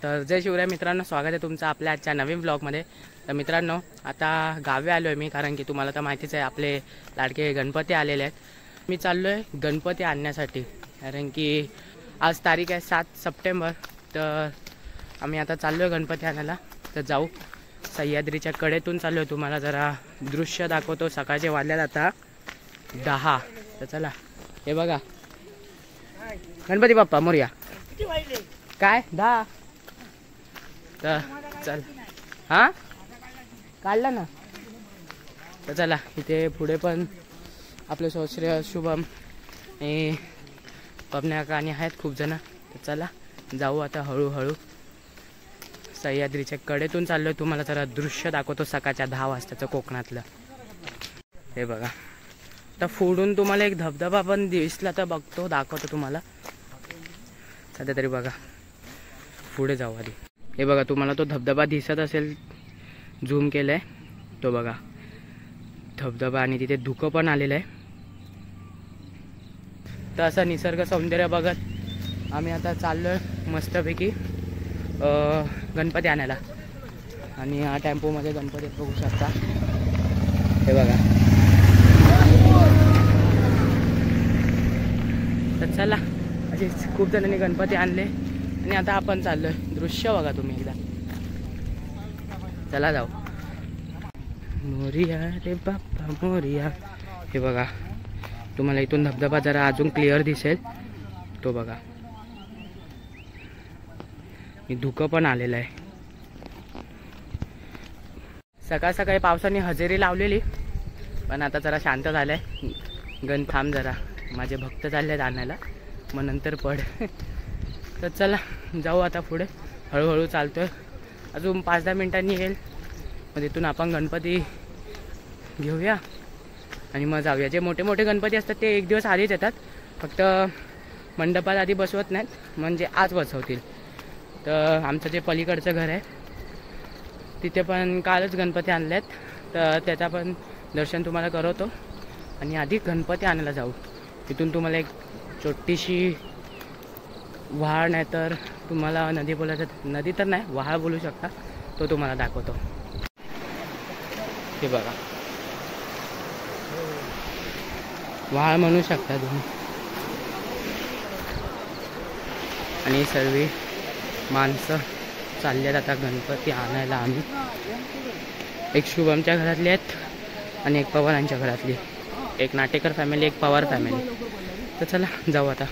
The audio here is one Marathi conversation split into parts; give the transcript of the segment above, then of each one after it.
तर जय शिवराय मित्रांनो, स्वागत आहे तुमचं आपल्या आजच्या नवीन ब्लॉगमध्ये। तर मित्रांनो, आता गावी आलो आहे मी, कारण की तुम्हाला तर माहितीच आहे आपले लाडके गणपती आलेले आहेत। मी चाललो आहे गणपती आणण्यासाठी, कारण की आज तारीख आहे 7 सप्टेंबर। तर आम्ही आता चाललो आहे गणपती आणायला। तर जाऊ, सह्याद्रीच्या कडेतून चाललो आहे, तुम्हाला जरा दृश्य दाखवतो। सकाळचे वाजल्यात आता 10। तर चला, हे बघा गणपती बाप्पा मोरया। काय 10? तर चल, हां काढला ना। तर चला, इथे पुढे पण आपले सोश्रेय शुभम हे पबन्या आणि आहेत खूप जण। तर चला जाऊ आता हळूहळू, सह्याद्रीच्या कडेतून चाललोय। तुम्हाला जरा दृश्य दाखवतो सकाळच्या 10 वाजताचं कोकणातलं। हे बघा, तर पुढून तुम्हाला एक धबधबा पण दिसला तर बघतो, दाखवतो तुम्हाला। सध्या तरी बघा, पुढे जाऊ आधी। हे बघा, तुम्हाला तो धबधबा दिसत असेल, झूम केलंय तो बघा धबधबा, आणि तिथे धुकं पण आलेलं आहे। तर असं निसर्ग सौंदर्य बघत आम्ही आता चाललोय मस्तपैकी गणपती आणायला। आणि हा टेम्पोमध्ये गणपती बघू शकता, हे बघा। तर चला, असे खूप जणांनी गणपती आणले आणि आता आपण चाललोय। दृश्य बघा तुम्ही एकदा, चला जाऊ। मोरिया रे बाप्पा मोरिया, हे बघा तुम्हाला इथून धबधबा जरा अजून क्लिअर दिसेल, तो बघा। धुकं पण आलेलं आहे। सकाळ सकाळी पावसाने हजेरी लावलेली, पण आता जरा शांत झालंय। गण थांब जरा, माझे भक्त चालले आणायला, मग नंतर पड। तर चला जाऊ आता पुढे, हळूहळू चालतोय। अजून 5-10 मिनिटांनी येईल, मग तिथून आपण गणपती घेऊया आणि मग जाऊया। जे मोठे मोठे गणपती असतात ते एक दिवस आधीच येतात, फक्त मंडपात आधी बसवत नाहीत, म्हणजे आज बसवतील। तर आमचं जे पलीकडचं घर आहे तिथे पण कालच गणपती आणलेत, तर त्याचा पण दर्शन तुम्हाला करवतो आणि आधी गणपती आणायला जाऊ। तिथून तुम्हाला एक छोटीशी व्हाळ, नाही तर तुम्हाला नदी बोलायचं, नदी तर नाही, व्हाळ बोलू शकता, तो तुम्हाला दाखवतो। हे बघा, व्हाळ म्हणू शकता तुम्ही। आणि सर्व माणसं चालल्यात आता गणपती आणायला। आम्ही एक शुभमच्या घरातली आहेत आणि एक पवारांच्या घरातली, एक नाटेकर फॅमिली, एक पवार फॅमिली। तर चला जाऊ आता।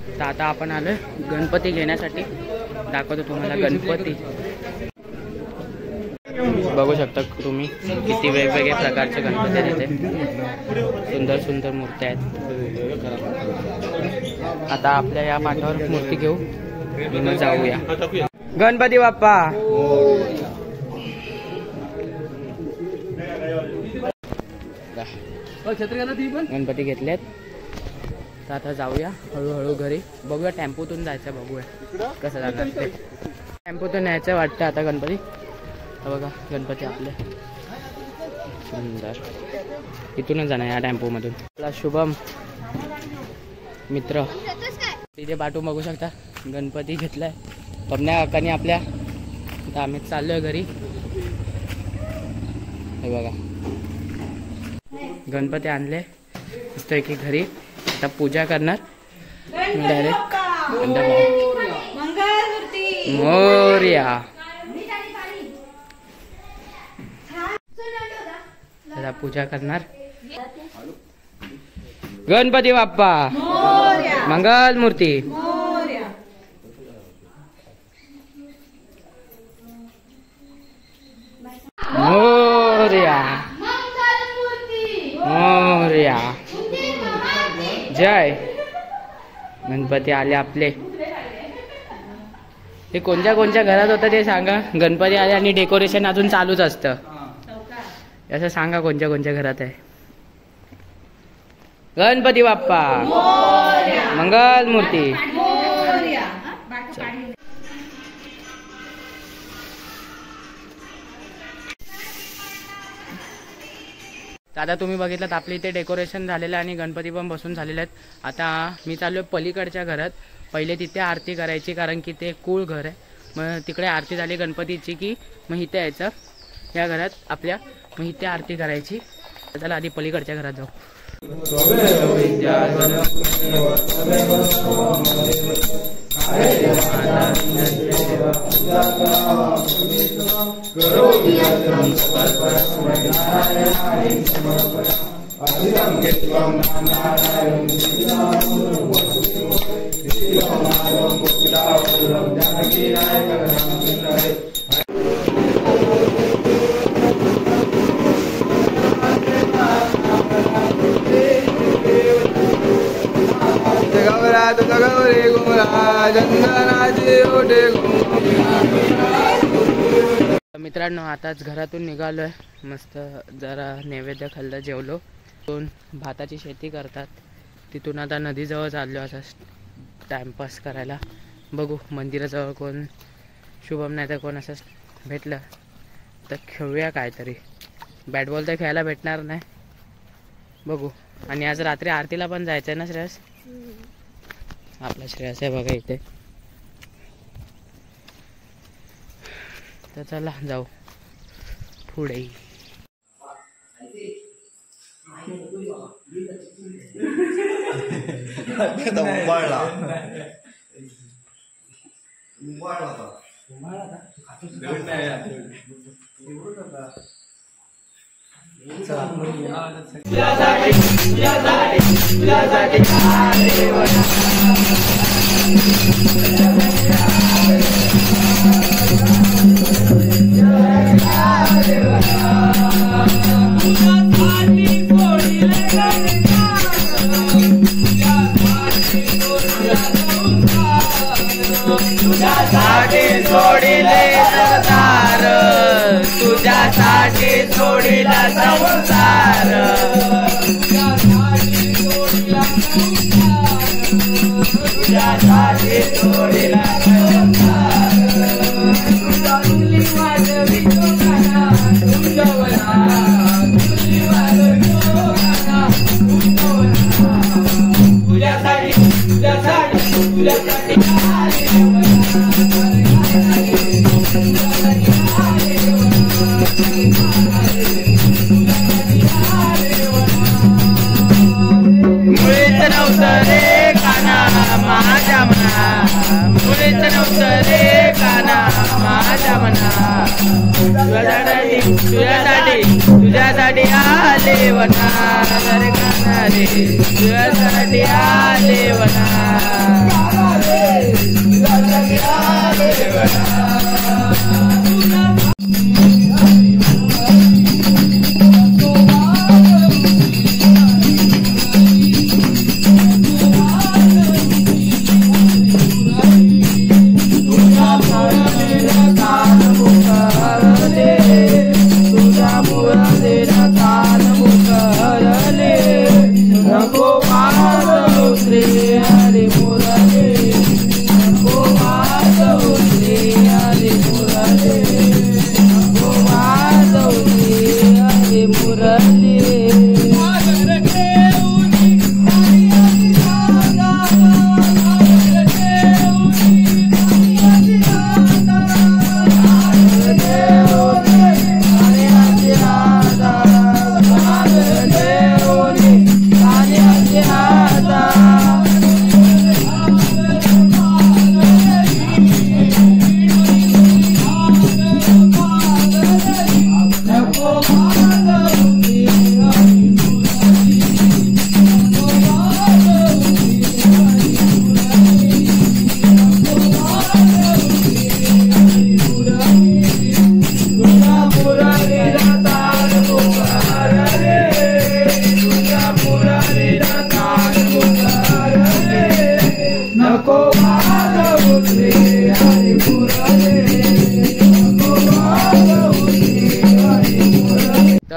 तर आता आपण आलोय गणपती घेण्यासाठी, दाखवतो तुम्हाला गणपती। बघू शकता तुम्ही किती वेगवेगळे प्रकारचे गणपती आहेत, सुंदर सुंदर मूर्त्या आहेत। आता आपल्या या पाठावर मूर्ती घेऊ आणि जाऊया। गणपती बाप्पा गणपती घेतलेत, तर आता जाऊया हळूहळू घरी। बघूया, टेम्पोतून जायचं, बघूया कसं जाणार ते। टेम्पोतून न्यायचं वाटतं आता गणपती। बघा गणपती आपले सुंदर, इथूनच जाणार या टेम्पोमधून। आपला शुभम मित्र तिथे बाटू बघू शकता, गणपती घेतलाय पबन्या काकांनी आपल्या। आता आम्ही चाललोय घरी। हे बघा, गणपती आणले मस्त की घरी। आता पूजा करणार डायरेक्ट। मोरया, आता पूजा करणार। गणपती बाप्पा मंगल मूर्ती मोरया, मोरया, जय। गणपती आले आपले। ते कोणत्या कोणत्या घरात होतं ते सांगा। गणपती आले आणि डेकोरेशन अजून चालूच असतं, असं सांगा कोणत्या कोणत्या घरात आहे। गणपती बाप्पा मंगल मूर्ती। आता तुम्ही बघितलं आपल्या इथे डेकोरेशन झालेलं आहे आणि गणपती पण बसून झालेले आहेत। आता मी चाललोय पलीकडच्या घरात, पहिले तिथे आरती करायची, कारण की ते कुळ घर आहे। मग तिकडे आरती झाली गणपतीची की मग इथे यायचं या घरात आपल्या, मग इथे आरती करायची. त्याला आधी पलीकडच्या घरात जाऊ. मित्रांनो आताच घरातून निघालोय. मस्त जरा नैवेद्य खाल्लं, जेवलो. दोन भाताची शेती करतात तिथून आता नदीजवळ चाललो असं टाइमपास करायला. बघू मंदिराजवळ कोण शुभम नाही तर कोण असं भेटलं तर खेळूया काहीतरी. बॅट बॉल तर खेळायला भेटणार नाही, बघू. आणि आज रात्री आरतीला पण जायचं आहे ना श्रेयस? आपला श्रेयस आहे बघा इथे. तर चला जाऊ पुढे. तुझ्यासाठी सोडिला संसार, तुझ्यासाठी सोडिला तुझ्यासाठी आले वना रे काना रे, तुझ्यासाठी आले वना.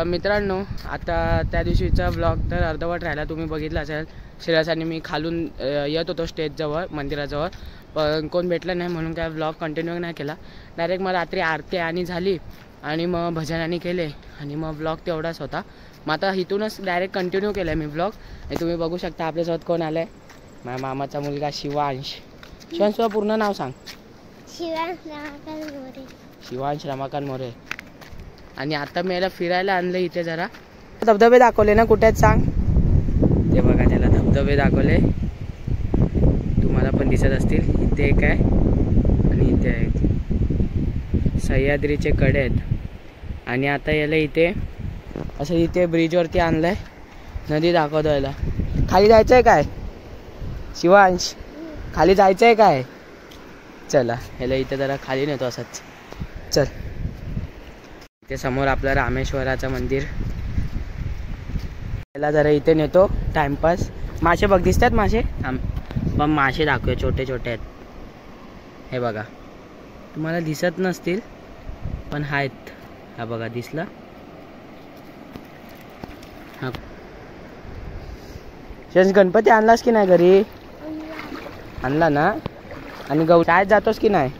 मित्रांनो आता त्या दिवशीचा ब्लॉग तर अर्धवट राहिला, तुम्ही बघितला असेल. श्रेयस आणि मी खालून येत होतो स्टेजजवळ मंदिराजवळ, पण कोण भेटलं नाही म्हणून काय ब्लॉग कंटिन्यू नाही केला. डायरेक्ट मग रात्री आरती आणि झाली आणि मग भजनानी केले आणि मग ब्लॉग तेवढाच होता. मग आता इथूनच डायरेक्ट कंटिन्यू केलं आहे मी ब्लॉग. आणि तुम्ही बघू शकता आपल्यासोबत कोण आलं आहे. माझ्या मामाचा मुलगा शिवांश. शिवांश तुझं पूर्ण नाव सांग. शिवांश रमाकांत मोरे. आणि आता मी याला फिरायला आणलं इथे. जरा धबधबे दाखवले ना, कुठे आहेत सांग. ते बघा, त्याला धबधबे दाखवले, तुम्हाला पण दिसत असतील. इथे एक आहे आणि इथे आहेत, सह्याद्रीचे कडे आहेत. आणि आता याला इथे असं इथे ब्रिजवरती आणलंय, नदी दाखवतो याला. खाली जायचं आहे काय शिवांश? खाली जायचं आहे काय? चला ह्याला इथे जरा खाली नेतो असंच. चल, इथे समोर आपलं रामेश्वराचं मंदिर, याला जरा इथे नेतो टाइमपास. मासे बघ, दिसतात मासे? पण मासे दाखवूया, छोटे छोटे आहेत हे बघा. तुम्हाला दिसत नसतील पण आहेत. हा बघा, दिसला? हा, गणपती आणलास की नाही घरी? आणला ना. आणि शाळेत जातोस की नाही?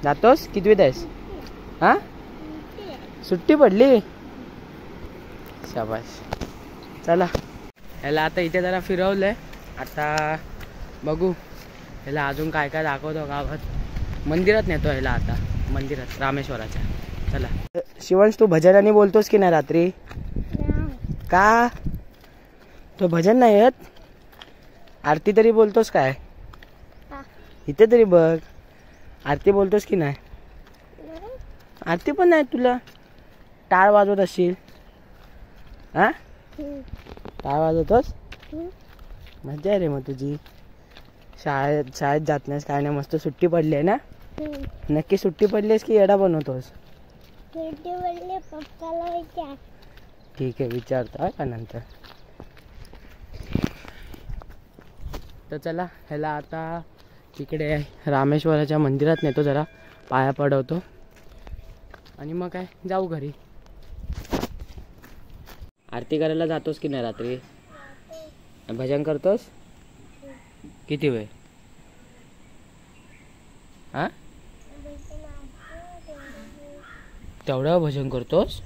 जातोस? कितवीत आहेस? हा, सुट्टी पडली, शाबाश. चला, याला आता इथे जरा फिरवलंय. आता बघू याला अजून काय काय दाखवतो गावात. मंदिरात नेतो याला आता, मंदिरात रामेश्वराच्या. चला. शिवांश, तू भजनाने बोलतोस की नाही रात्री? का तो भजन नाही येत? आरती तरी बोलतोस काय? इथे तरी बघ, आरती बोलतोस की नाही? आरती पण नाही तुला. टाळ वाजवत असशील. हा, टाळ वाजवतोस? मजा आहे रे मग तुझी. शाळेत जात नाहीस काय नाही, मस्त सुट्टी पडली आहे ना? नक्की सुट्टी पडलीस की येडा बनवतोस? ठीक आहे, विचारतो का नंतर. तर चला, ह्याला आता तिकडे रामेश्वराच्या मंदिरात नेतो, जरा पाया पडवतो आणि मग काय जाऊ घरी. आरती करायला जातोस की नाही रात्री? भजन करतोस? किती वेळ? हा, तेवढं भजन करतोस?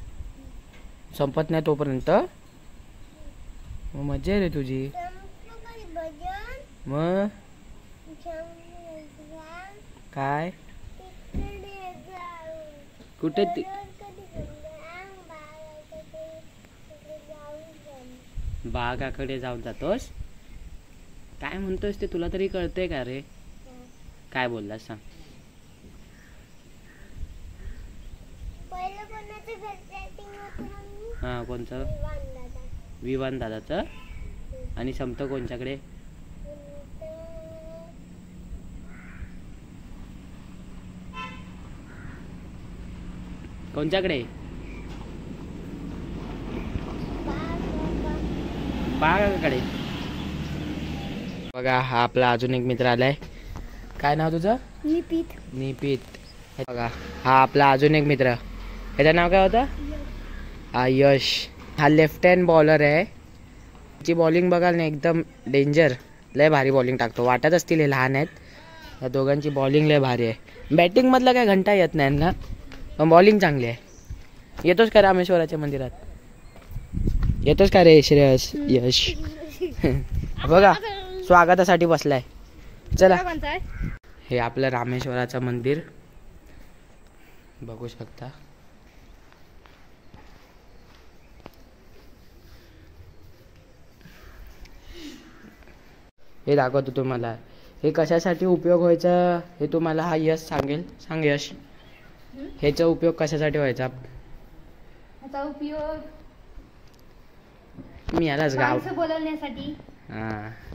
संपत नाही तोपर्यंत? मग मजा आहे रे तुझी. मग काय? कुठे? बागाकडे जाऊन जातोस? काय म्हणतोस ते तुला तरी कळतंय का रे? काय बोललास सांग. हा, कोणचं? विवान दादाचं. आणि समत कोणच्याकडे? कोणच्याकडे? बागाकडे. बघा, हा आपला अजून एक मित्र आलाय. काय नाव तुझं? निपीत. बघा, हा आपला अजून एक मित्र, याचं नाव काय होतं? हा, यश. हा लेफ्ट हँड बॉलर आहे. त्याची बॉलिंग बघाल ना, एकदम डेंजर. लय भारी बॉलिंग टाकतो. वाटत असतील हे लहान आहेत. या दोघांची बॉलिंग लय भारी आहे. बॅटिंग मधलं काय घंटा येत नाही ना, पण बॉलिंग चांगली आहे. येतोस का रामेश्वराच्या मंदिरात? येतोस का रे श्रेयस? यश बघा, स्वागतासाठी बसलाय. चला, हे आपलं रामेश्वराचं मंदिर बघू शकता. हे दाखवतो तुम्हाला. हे कशासाठी उपयोग व्हायचा हे तुम्हाला हा यश सांगेल. सांग यश, ह्याचा उपयोग कशासाठी व्हायचा? ह्याचा उपयोग मी यालाच गाव बोलवण्यासाठी.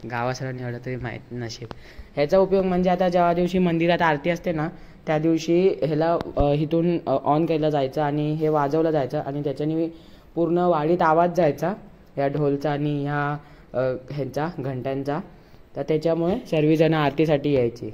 गावासरांनी एवढं तरी माहीत नसेल. ह्याचा उपयोग म्हणजे आता ज्या दिवशी मंदिरात आरती असते ना, त्या दिवशी ह्याला इथून ऑन केलं जायचं आणि हे वाजवलं जायचं आणि त्याच्याने पूर्ण वाडीत आवाज जायचा या ढोलचा आणि ह्या ह्यांचा घंटांचा. तर त्याच्यामुळे सर्वजण आरतीसाठी यायची.